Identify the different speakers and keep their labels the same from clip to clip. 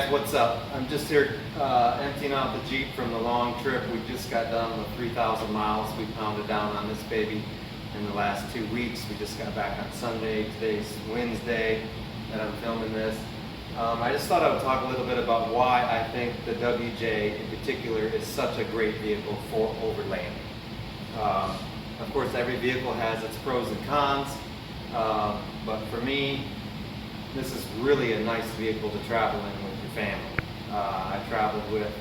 Speaker 1: guys, what's up? I'm just here emptying out the Jeep from the long trip. We just got done with 3,000 miles. We pounded down on this baby in the last 2 weeks. We just got back on Sunday. Today's Wednesday that I'm filming this. I just thought I would talk a little bit about why I think the WJ in particular is such a great vehicle for overlanding. Of course, every vehicle has its pros and cons, but for me, this is really a nice vehicle to travel in with your family. I traveled with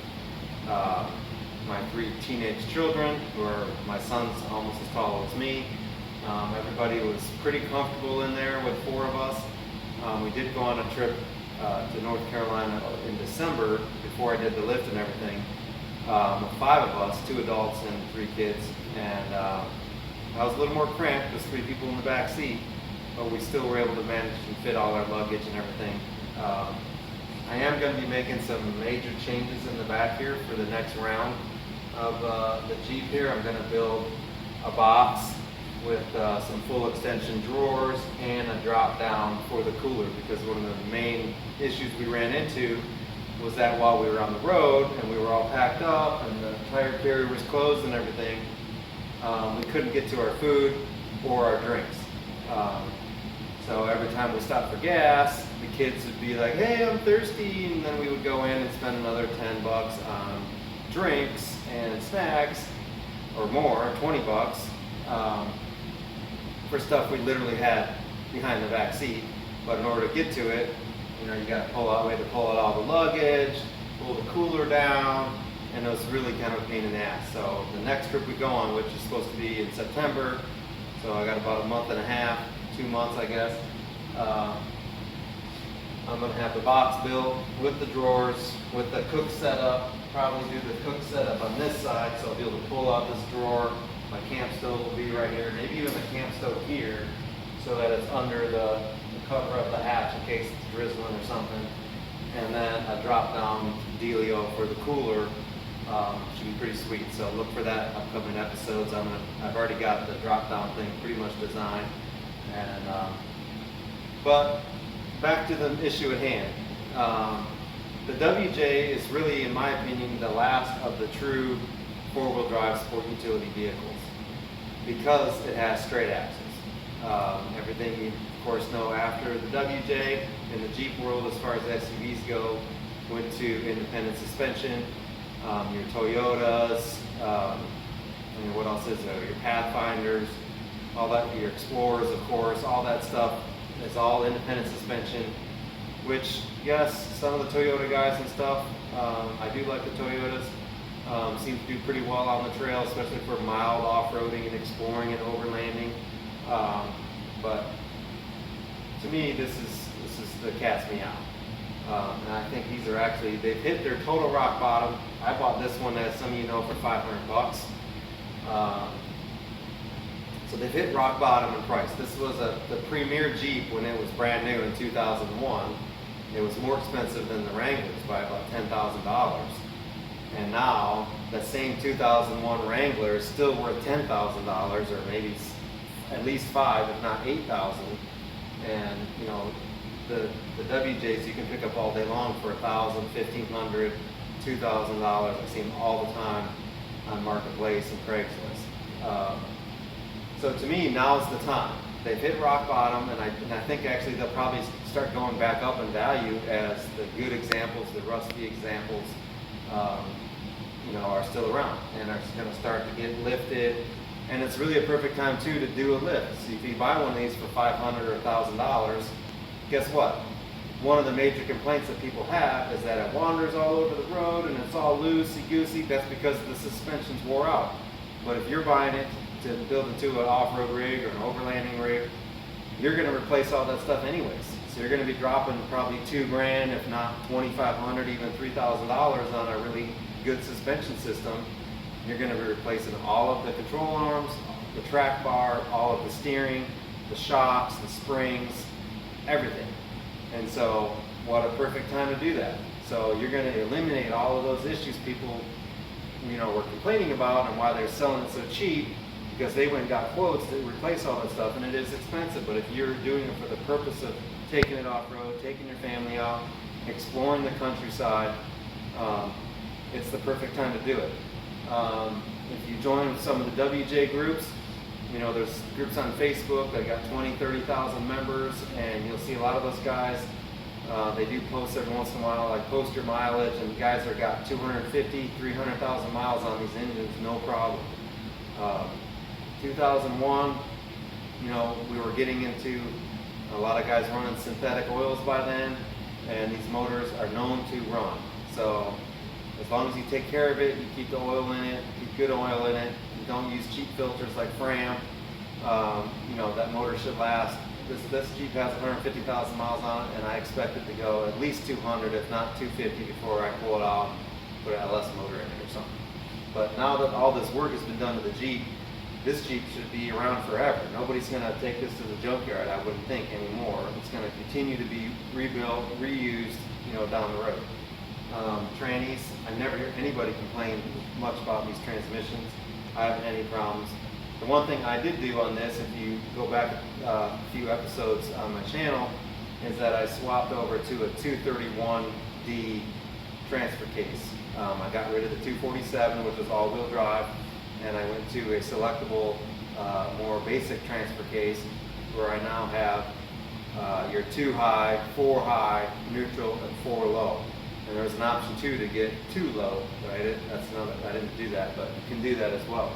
Speaker 1: my 3 teenage children, my son's almost as tall as me. Everybody was pretty comfortable in there with 4 of us. We did go on a trip to North Carolina in December before I did the lift and everything, with 5 of us, 2 adults and 3 kids. And I was a little more cramped, there's 3 people in the back seat, but we still were able to manage and fit all our luggage and everything. I am going to be making some major changes in the back here for the next round of the Jeep here. I'm going to build a box with some full extension drawers and a drop down for the cooler, because one of the main issues we ran into was that while we were on the road and we were all packed up and the tire carrier was closed and everything, we couldn't get to our food or our drinks. So every time we stopped for gas, the kids would be like, hey, I'm thirsty, and then we would go in and spend another $10 on drinks and snacks, or more, $20, for stuff we literally had behind the back seat. But in order to get to it, you know, you got to pull out, we had to pull out all the luggage, pull the cooler down, and it was really kind of a pain in the ass. So the next trip we go on, which is supposed to be in September, so I got about a month and a half, 2 months, I guess. I'm going to have the box built with the drawers, with the cook setup. Probably do the cook setup on this side, so I'll be able to pull out this drawer. My camp stove will be right here, maybe even the camp stove here, so that it's under the cover of the hatch in case it's drizzling or something. And then a drop down dealio for the cooler. Should be pretty sweet. So look for that upcoming episodes. I've already got the drop down thing pretty much designed. And but back to the issue at hand. The WJ is really, in my opinion, the last of the true 4-wheel drive sport utility vehicles, because it has straight axles. Everything you, of course, know after the WJ in the Jeep world, as far as SUVs go, went to independent suspension. Your Toyotas, what else is there? Your Pathfinders, all that, your Explorers, of course, all that stuff is all independent suspension, which, yes, some of the Toyota guys and stuff, I do like the Toyotas, seem to do pretty well on the trail, especially for mild off-roading and exploring and overlanding. But to me, this is the cat's meow. And I think these are actually, they've hit their total rock bottom. I bought this one, as some of you know, for $500. So they've hit rock bottom in price. This was the premier Jeep when it was brand new in 2001. It was more expensive than the Wranglers by about $10,000. And now, that same 2001 Wrangler is still worth $10,000, or maybe at least $5,000, if not $8,000. And, you know, the WJs you can pick up all day long for $1,000, $1,500, $2,000. I see them all the time on Marketplace and Craigslist. So to me, now's the time. They've hit rock bottom, and I think actually they'll probably start going back up in value as the good examples, the rusty examples, are still around and are going to start to get lifted. And it's really a perfect time too to do a lift. So if you buy one of these for $500 or $1,000, guess what? One of the major complaints that people have is that it wanders all over the road and it's all loosey-goosey. That's because the suspension's wore out. But if you're buying it to build into an off-road rig or an overlanding rig, you're going to replace all that stuff anyways. So you're going to be dropping probably $2,000, if not $2,500, even $3,000 on a really good suspension system. You're going to be replacing all of the control arms, the track bar, all of the steering, the shocks, the springs, everything. And so what a perfect time to do that. So you're going to eliminate all of those issues people were complaining about, and why they're selling it so cheap, because they went and got quotes to replace all that stuff, and it is expensive. But if you're doing it for the purpose of taking it off-road, taking your family out, exploring the countryside, it's the perfect time to do it. If you join some of the WJ groups, you know, there's groups on Facebook that got 20, 30,000 members, and you'll see a lot of those guys. They do post every once in a while, like post your mileage, and guys that got 250, 300,000 miles on these engines, no problem. 2001, you know, we were getting into a lot of guys running synthetic oils by then, and these motors are known to run. So as long as you take care of it, you keep the oil in it, keep good oil in it, you don't use cheap filters like Fram, you know, that motor should last. This Jeep has 150,000 miles on it, and I expect it to go at least 200, if not 250, before I pull it out and put an LS motor in it or something. But now that all this work has been done to the Jeep, this Jeep should be around forever. Nobody's going to take this to the junkyard, I wouldn't think, anymore. It's going to continue to be rebuilt, reused, you know, down the road. Trannies, I never hear anybody complain much about these transmissions. I haven't had any problems. The one thing I did do on this, if you go back a few episodes on my channel, is that I swapped over to a 231D transfer case. I got rid of the 247, which was all-wheel drive, and I went to a selectable, more basic transfer case, where I now have your 2 high, 4 high, neutral, and 4 low. And there's an option too to get 2 low, right? That's another, I didn't do that, but you can do that as well.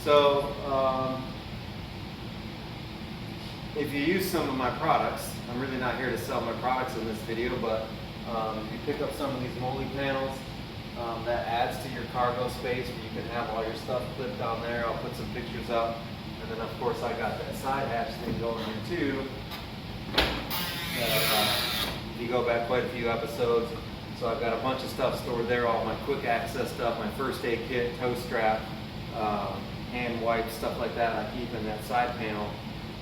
Speaker 1: So, if you use some of my products, I'm really not here to sell my products in this video, but if you pick up some of these molding panels, that adds to your cargo space where you can have all your stuff clipped on there. I'll put some pictures up. And then of course I got that side hatch thing going here too. If you go back quite a few episodes, so I've got a bunch of stuff stored there, all my quick access stuff, my first aid kit, toe strap, hand wipes, stuff like that I keep in that side panel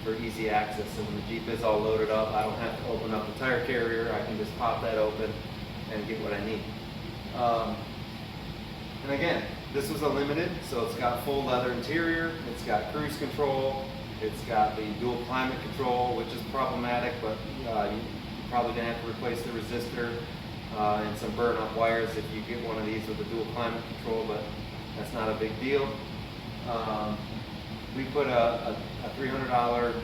Speaker 1: for easy access. So when the Jeep is all loaded up, I don't have to open up the tire carrier. I can just pop that open and get what I need. And again, this was a limited, so it's got full leather interior, it's got cruise control, it's got the dual climate control, which is problematic, but you're probably going to have to replace the resistor and some burn up wires if you get one of these with the dual climate control, but that's not a big deal. We put a $300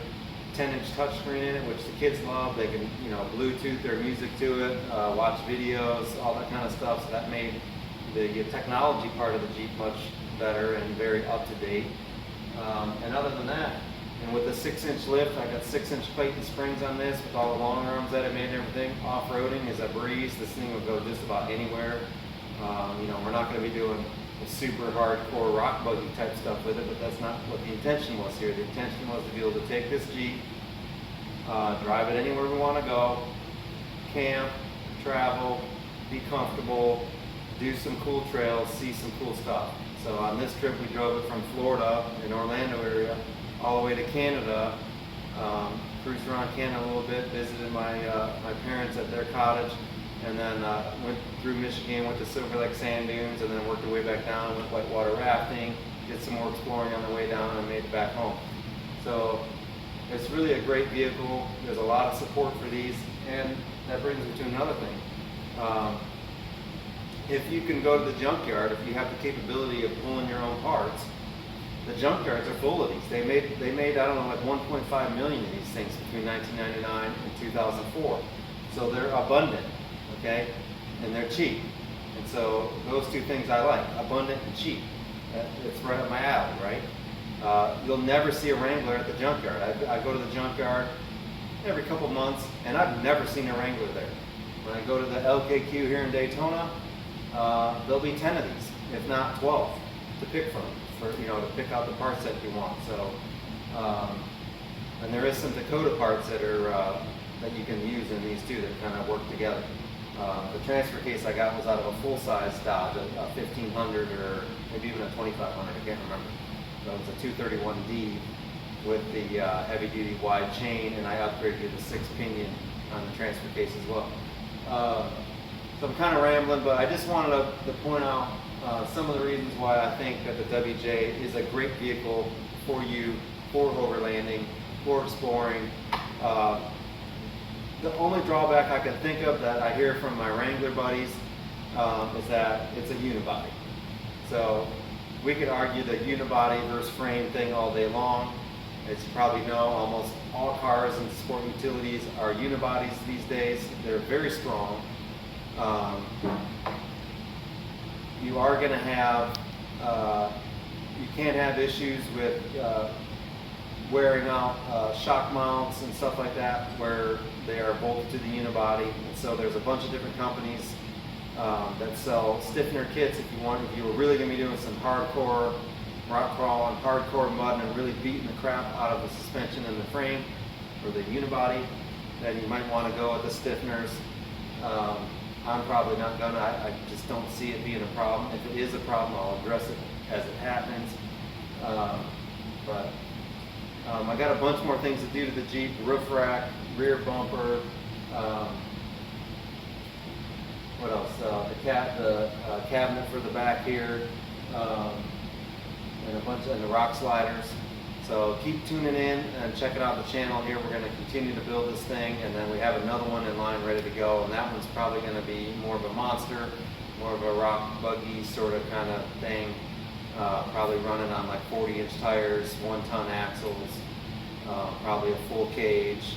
Speaker 1: 10-inch touchscreen in it, which the kids love. They can, you know, Bluetooth their music to it, watch videos, all that kind of stuff. So that made the technology part of the Jeep much better and very up to date. And other than that, and with the 6-inch lift, I got 6-inch Clayton springs on this with all the long arms that I made and everything. Off-roading is a breeze. This thing will go just about anywhere. You know, we're not going to be doing super hardcore rock buggy type stuff with it, but that's not what the intention was here. The intention was to be able to take this Jeep, drive it anywhere we want to go, camp, travel, be comfortable, do some cool trails, see some cool stuff. So on this trip we drove it from Florida, in Orlando area, all the way to Canada, cruised around Canada a little bit, visited my parents at their cottage, and then went through Michigan, went to Silver Lake Sand Dunes, and then worked our way back down, went whitewater rafting, did some more exploring on the way down, and made it back home. So it's really a great vehicle. There's a lot of support for these, and that brings me to another thing. If you can go to the junkyard, if you have the capability of pulling your own parts, the junkyards are full of these. They made I don't know, like 1.5 million of these things between 1999 and 2004. So they're abundant, okay, and they're cheap. And so those two things I like, abundant and cheap. It's right up my alley, right? You'll never see a Wrangler at the junkyard. I go to the junkyard every couple months, and I've never seen a Wrangler there. When I go to the LKQ here in Daytona, there'll be 10 of these, if not 12, to pick from, to pick out the parts that you want. So, and there is some Dakota parts that are that you can use in these too that kind of work together. The transfer case I got was out of a full-size Dodge, a 1500 or maybe even a 2500, I can't remember. So it was a 231D with the heavy-duty wide chain, and I upgraded to 6-pinion on the transfer case as well. So I'm kind of rambling, but I just wanted to point out some of the reasons why I think that the WJ is a great vehicle for you, for overlanding, for exploring. The only drawback I can think of that I hear from my Wrangler buddies is that it's a unibody. So we could argue the unibody versus frame thing all day long. As you probably know, almost all cars and sport utilities are unibodies these days. They're very strong. You are going to have, you can't have issues with wearing out shock mounts and stuff like that where they are bolted to the unibody. And so there's a bunch of different companies that sell stiffener kits if you were really going to be doing some hardcore rock crawling, hardcore mud, and really beating the crap out of the suspension and the frame or the unibody, then you might want to go with the stiffeners. I'm probably not gonna. I just don't see it being a problem. If it is a problem, I'll address it as it happens. I got a bunch more things to do to the Jeep: roof rack, rear bumper. What else? The cabinet for the back here, and the rock sliders. So keep tuning in and checking out the channel here. We're going to continue to build this thing, and then we have another one in line ready to go, and that one's probably going to be more of a monster, more of a rock buggy sort of kind of thing, probably running on like 40-inch tires, 1-ton axles, probably a full cage,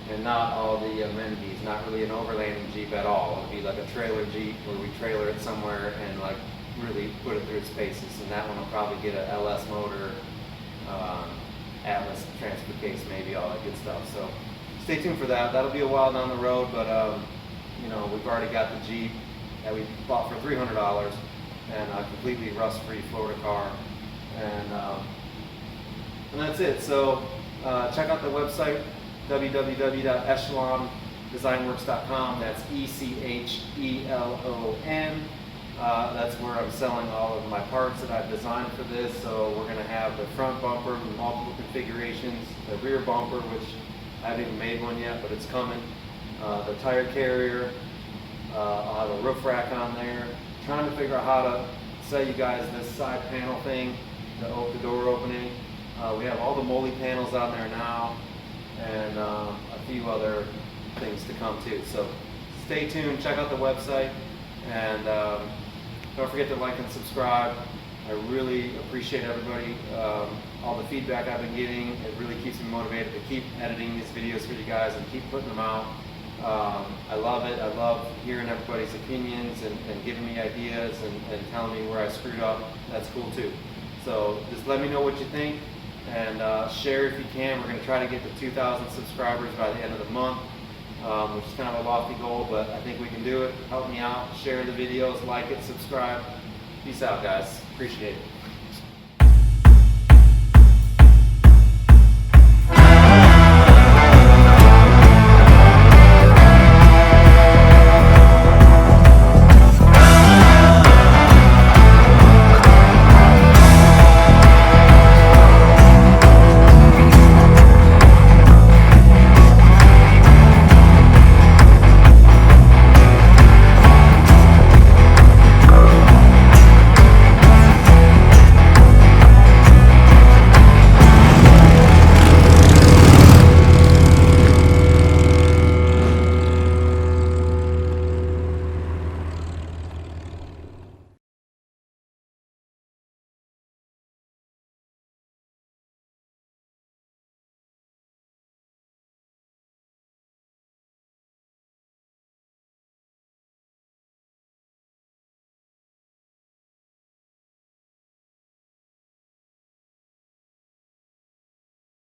Speaker 1: and not all the amenities, not really an overlanding Jeep at all. It'll be like a trailer Jeep where we trailer it somewhere and like really put it through its paces, and that one will probably get a LS motor, Atlas transfer case, maybe, all that good stuff. So stay tuned for that. That'll be a while down the road, but you know, we've already got the Jeep that we bought for $300 and a completely rust-free Florida car, and that's it. So check out the website www.echelondesignworks.com. That's ECHELON. That's where I'm selling all of my parts that I've designed for this. So we're going to have the front bumper in multiple configurations, the rear bumper, which I haven't even made one yet, but it's coming, the tire carrier, I'll have a roof rack on there. Trying to figure out how to sell you guys this side panel thing, the door opening. We have all the Moly panels on there now, and a few other things to come too. So stay tuned, check out the website, and don't forget to like and subscribe. I really appreciate everybody, all the feedback I've been getting. It really keeps me motivated to keep editing these videos for you guys and keep putting them out. I love it. I love hearing everybody's opinions and giving me ideas and telling me where I screwed up. That's cool too. So just let me know what you think, and share if you can. We're going to try to get to 2,000 subscribers by the end of the month, which is kind of a lofty goal, but I think we can do it. Help me out. Share the videos, like it, subscribe. Peace out, guys. Appreciate it.